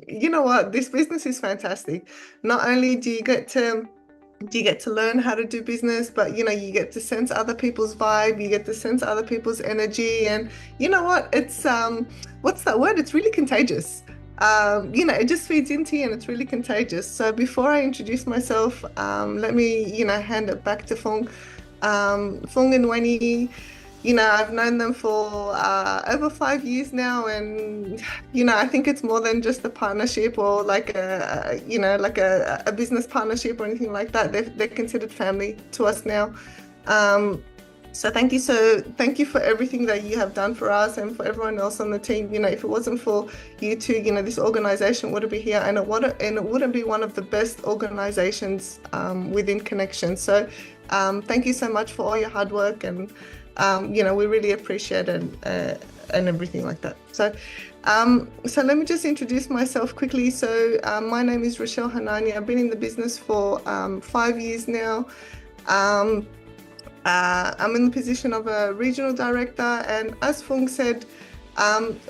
You know what? This business is fantastic. Not only do you get to learn how to do business, but you get to sense other people's vibe, you get to sense other people's energy, and you know what? It's what's that word? It's really contagious. It just feeds into you and it's really contagious. So before I introduce myself, let me, hand it back to Fung. Fung and Wenny, I've known them for over 5 years now, and I think it's more than just a partnership or like a business partnership or anything like that. They're considered family to us now. Um, so thank you. So thank you for everything that you have done for us and for everyone else on the team. If it wasn't for you two, this organization wouldn't be here, and it wouldn't be one of the best organizations within Connection. So thank you so much for all your hard work, and we really appreciate it and everything like that. So let me just introduce myself quickly. So my name is Rochelle Hanani. I've been in the business for 5 years now. I'm in the position of a regional director, and as Fung said,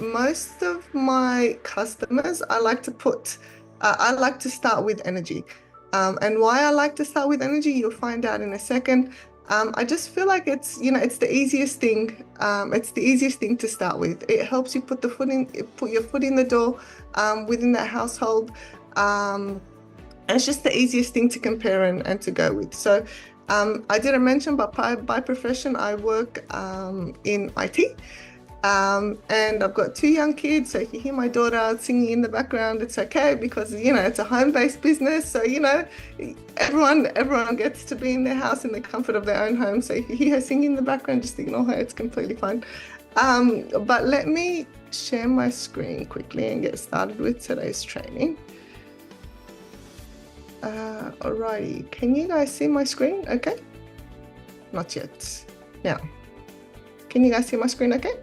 most of my customers, I like to start with energy. And why I like to start with energy, you'll find out in a second. I just feel like it's the easiest thing. It's the easiest thing to start with. It helps you put your foot in the door within that household. And it's just the easiest thing to compare and to go with. So I didn't mention, but by profession, I work in IT. And I've got two young kids, so if you hear my daughter singing in the background, it's okay, because it's a home-based business. So everyone gets to be in their house in the comfort of their own home. So if you hear her singing in the background, just ignore her. It's completely fine. But let me share my screen quickly and get started with today's training. Alrighty, can you guys see my screen? Okay, not yet. Now, can you guys see my screen? Okay.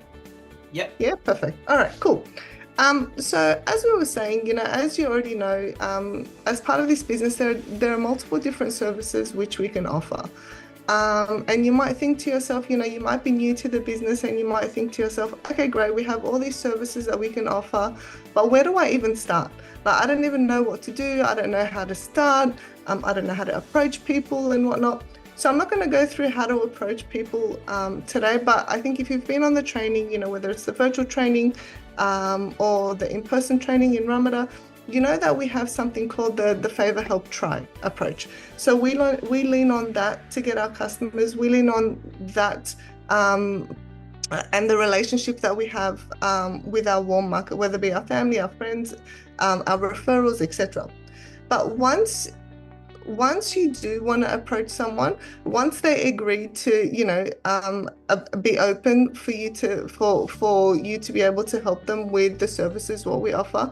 Yep. Yeah, perfect. All right, cool. So as we were saying, as you already know, as part of this business, there are multiple different services which we can offer. And you might think to yourself, you might be new to the business, and you might think to yourself, okay, great, we have all these services that we can offer, but where do I even start? Like, I don't even know what to do. I don't know how to start. I don't know how to approach people and whatnot. So I'm not going to go through how to approach people today, but I think if you've been on the training, whether it's the virtual training or the in-person training in Ramada, you know that we have something called the favor, help, try approach. So we lean on that to get our customers. We lean on that and the relationship that we have with our warm market, whether it be our family, our friends, our referrals, etc. But once you do want to approach someone, once they agree to, be open for you to be able to help them with the services what we offer,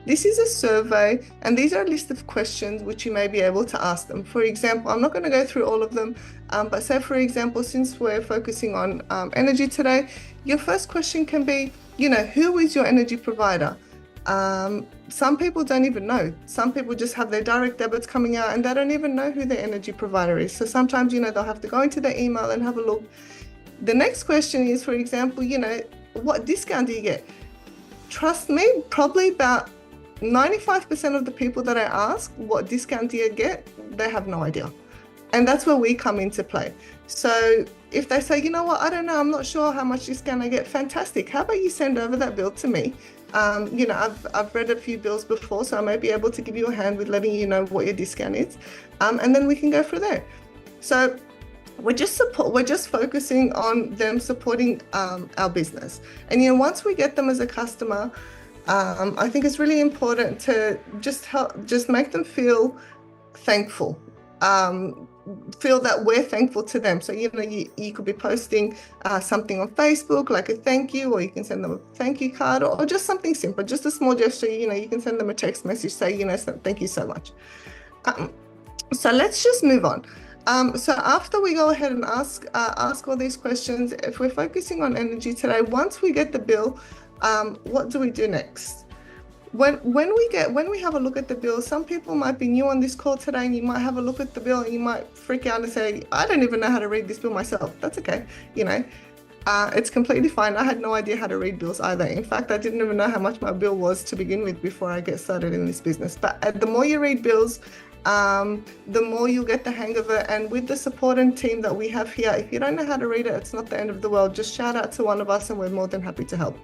this is a survey, and these are a list of questions which you may be able to ask them. For example, I'm not going to go through all of them, but say, for example, since we're focusing on energy today, your first question can be, who is your energy provider? Some people don't even know. Some people just have their direct debits coming out and they don't even know who their energy provider is. So sometimes, they'll have to go into their email and have a look. The next question is, for example, what discount do you get? Trust me, probably about 95% of the people that I ask, what discount do you get? They have no idea. And that's where we come into play. So if they say, I don't know, I'm not sure how much discount I get, fantastic. How about you send over that bill to me? I've read a few bills before, so I may be able to give you a hand with letting you know what your discount is. And then we can go through there. So we're just focusing on them supporting our business. And once we get them as a customer, I think it's really important to just make them feel thankful. Feel that we're thankful to them. So, you could be posting something on Facebook, like a thank you, or you can send them a thank you card, or just something simple, just a small gesture. You can send them a text message, say, thank you so much. So let's just move on. So after we go ahead and ask all these questions, if we're focusing on energy today, once we get the bill, what do we do next? When we have a look at the bill, some people might be new on this call today, and you might have a look at the bill and you might freak out and say, I don't even know how to read this bill myself. That's okay. It's completely fine. I had no idea how to read bills either. In fact, I didn't even know how much my bill was to begin with before I get started in this business. But the more you read bills, the more you'll get the hang of it. And with the support and team that we have here, if you don't know how to read it, it's not the end of the world. Just shout out to one of us and we're more than happy to help.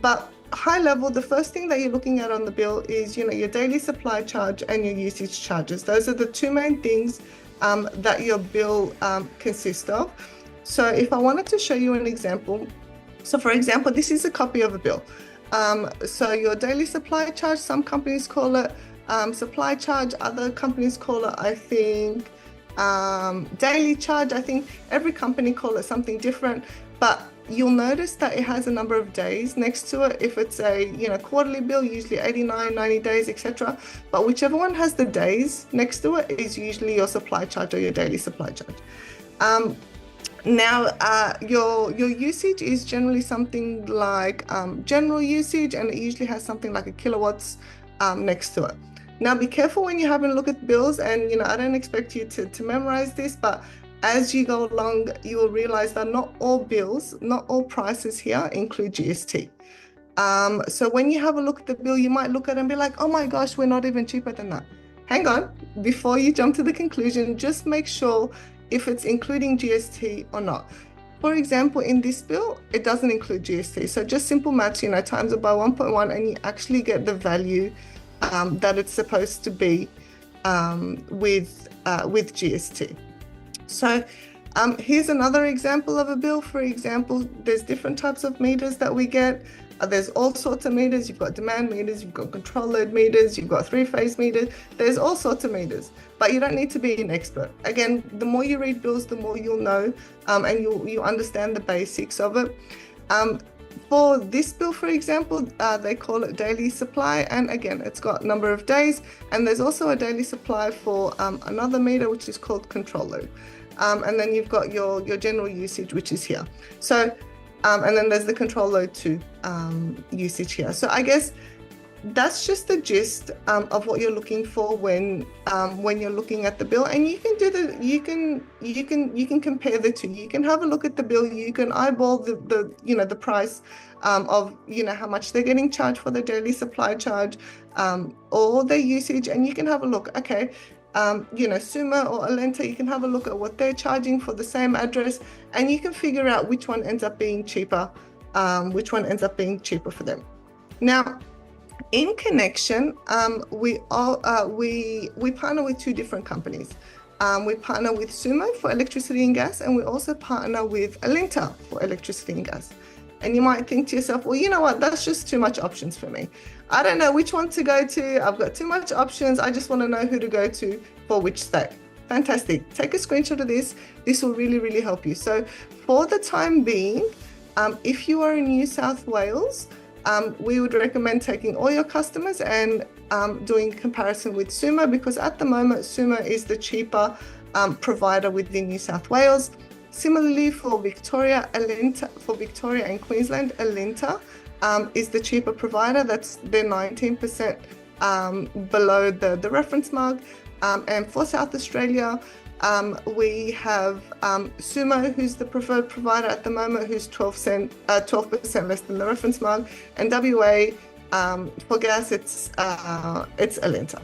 But high level, the first thing that you're looking at on the bill is, your daily supply charge and your usage charges. Those are the two main things that your bill consists of. So if I wanted to show you an example, so for example, this is a copy of a bill. So your daily supply charge, some companies call it supply charge, other companies call it, I think, daily charge. I think every company call it something different, but you'll notice that it has a number of days next to it. If it's a quarterly bill, usually 89, 90 days, etc. But whichever one has the days next to it is usually your supply charge or your daily supply charge. Now, your usage is generally something like general usage, and it usually has something like a kilowatts next to it. Now, be careful when you're having a look at bills, and I don't expect you to memorize this, but as you go along, you will realize that not all bills, not all prices here include GST. So when you have a look at the bill, you might look at it and be like, oh my gosh, we're not even cheaper than that. Hang on, before you jump to the conclusion, just make sure if it's including GST or not. For example, in this bill, it doesn't include GST. So just simple maths, times it by 1.1, and you actually get the value that it's supposed to be with GST. So here's another example of a bill. For example, there's different types of meters that we get. There's all sorts of meters. You've got demand meters, you've got control load meters, you've got three-phase meters. There's all sorts of meters, but you don't need to be an expert. Again, the more you read bills, the more you'll know, and you understand the basics of it. For this bill, for example, they call it daily supply, and again, it's got a number of days, and there's also a daily supply for another meter, which is called control load. And then you've got your general usage, which is here. So, and then there's the control load 2 usage here. So I guess that's just the gist of what you're looking for when you're looking at the bill. And you can do you can compare the two. You can have a look at the bill. You can eyeball the price of how much they're getting charged for the daily supply charge or their usage, and you can have a look. Okay. Summa or Alenta, you can have a look at what they're charging for the same address, and you can figure out which one ends up being cheaper, for them. Now, in Connection, we partner with two different companies. We partner with Sumo for electricity and gas, and we also partner with Alenta for electricity and gas. And you might think to yourself, well, you know what, that's just too much options for me. I don't know which one to go to. I've got too much options. I just want to know who to go to for which state. Fantastic. Take a screenshot of this. This will really, really help you. So for the time being, if you are in New South Wales, we would recommend taking all your customers and doing comparison with Sumo, because at the moment, Sumo is the cheaper provider within New South Wales. Similarly, for Victoria and Queensland, Alenta is the cheaper provider. They're 19% below the reference mark. And for South Australia, we have Sumo, who's the preferred provider at the moment, who's 12% less than the reference mark. And WA, for gas, it's Alenta.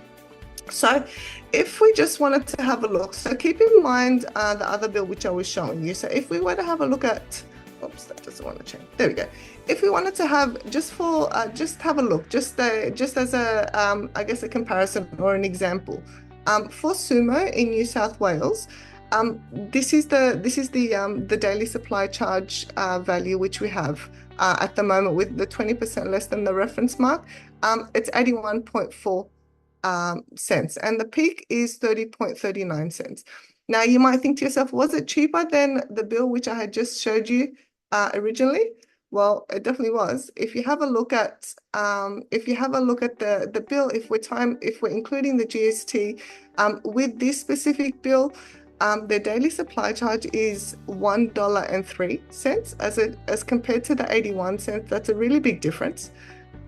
So if we just wanted to have a look, so keep in mind the other bill which I was showing you. So if we were to have a look at, oops, that doesn't want to change. There we go. If we wanted to have just have a look, just as a I guess a comparison or an example, for Sumo in New South Wales, this is the daily supply charge value which we have at the moment with the 20% less than the reference mark. It's 81.4 cents, and the peak is 30.39 cents. Now you might think to yourself, was it cheaper than the bill which I had just showed you originally? Well, it definitely was. If you have a look at the bill, if we're including the GST with this specific bill, the daily supply charge is $1.03 as compared to the 81 cents. That's a really big difference.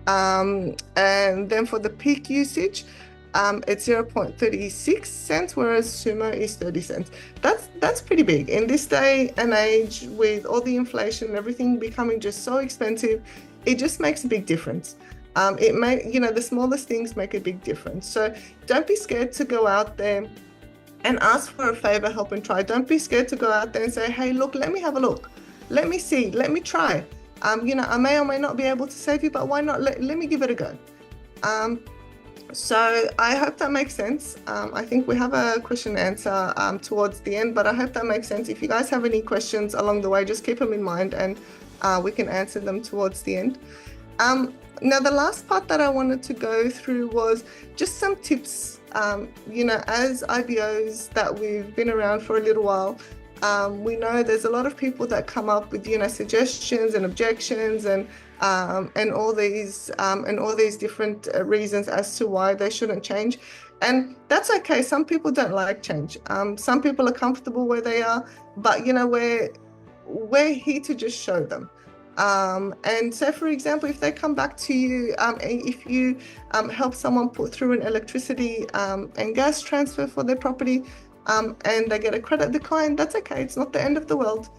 And then for the peak usage, it's 0.36 cents, whereas Sumo is 30 cents. That's pretty big. In this day and age, with all the inflation and everything becoming just so expensive, it just makes a big difference. It may, the smallest things make a big difference. So don't be scared to go out there and ask for a favor, help and try. Don't be scared to go out there and say, hey, look, let me have a look. Let me see, let me try. I may or may not be able to save you, but why not? Let me give it a go. So I hope that makes sense. I think we have a question and answer towards the end, but I hope that makes sense. If you guys have any questions along the way, just keep them in mind and we can answer them towards the end. Now, the last part that I wanted to go through was just some tips, as IBOs that we've been around for a little while. We know there's a lot of people that come up with, suggestions and objections and all these different reasons as to why they shouldn't change. And that's okay. Some people don't like change. Some people are comfortable where they are, but we're here to just show them. And so, for example, if they come back to you, if you help someone put through an electricity and gas transfer for their property, and they get a credit decline, that's okay. It's not the end of the world.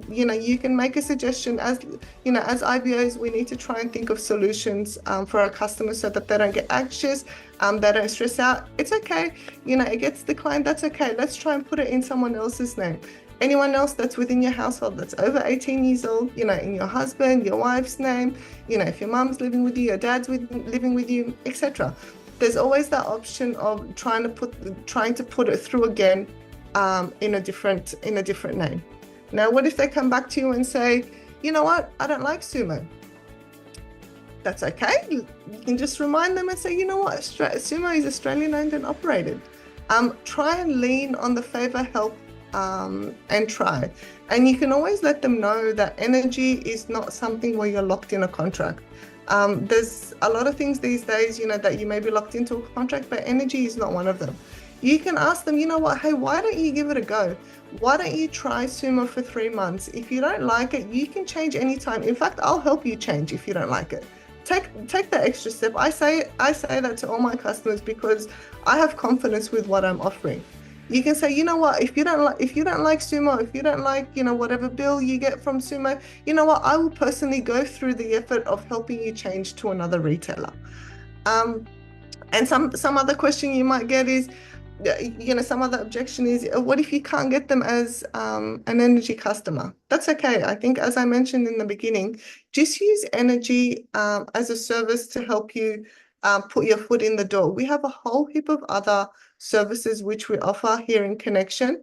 You can make a suggestion. As IBOs, we need to try and think of solutions for our customers so that they don't get anxious, they don't stress out. It's okay. It gets declined. That's okay. Let's try and put it in someone else's name. Anyone else that's within your household that's over 18 years old, in your husband, your wife's name, if your mum's living with you, your dad's living with you, etc. There's always that option of trying to put it through again in a different name. Now, what if they come back to you and say, you know what, I don't like Sumo? That's okay. You can just remind them and say, you know what, Sumo is Australian owned and operated. Try and lean on the favor, help, and try. And you can always let them know that energy is not something where you're locked in a contract. There's a lot of things these days, that you may be locked into a contract, but energy is not one of them. You can ask them, you know what, hey, why don't you give it a go? Why don't you try Sumo for 3 months? If you don't like it, you can change anytime. In fact, I'll help you change if you don't like it. Take that extra step. I say that to all my customers because I have confidence with what I'm offering. You can say, you know what, if you don't like Sumo, if you don't like, whatever bill you get from Sumo, you know what, I will personally go through the effort of helping you change to another retailer. And some other question you might get is, some other objection is, what if you can't get them as an energy customer? That's okay. I think, as I mentioned in the beginning, just use energy as a service to help you put your foot in the door. We have a whole heap of other services which we offer here in Connection.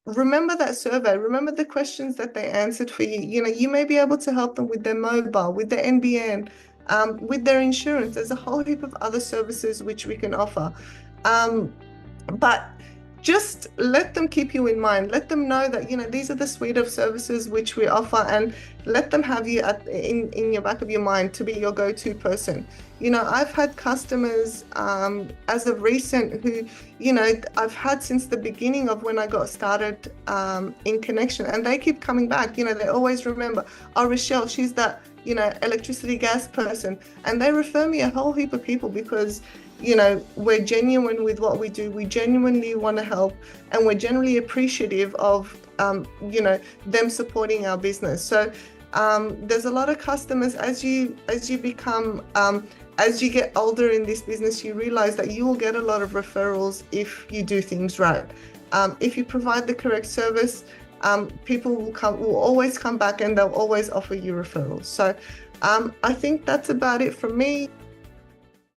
Remember that survey, remember the questions that they answered for you. You may be able to help them with their mobile, with their NBN, with their insurance. There's a whole heap of other services which we can offer. But just let them keep you in mind. Let them know that, these are the suite of services which we offer, and let them have you in your back of your mind to be your go-to person. I've had customers as of recent who, I've had since the beginning of when I got started in Connection, and they keep coming back. They always remember, oh, Rochelle, she's that, electricity gas person. And they refer me a whole heap of people because we're genuine with what we do. We genuinely want to help, and we're generally appreciative of, them supporting our business. So there's a lot of customers as you become, as you get older in this business, you realize that you will get a lot of referrals if you do things right. If you provide the correct service, people will always come back, and they'll always offer you referrals. So I think that's about it from me.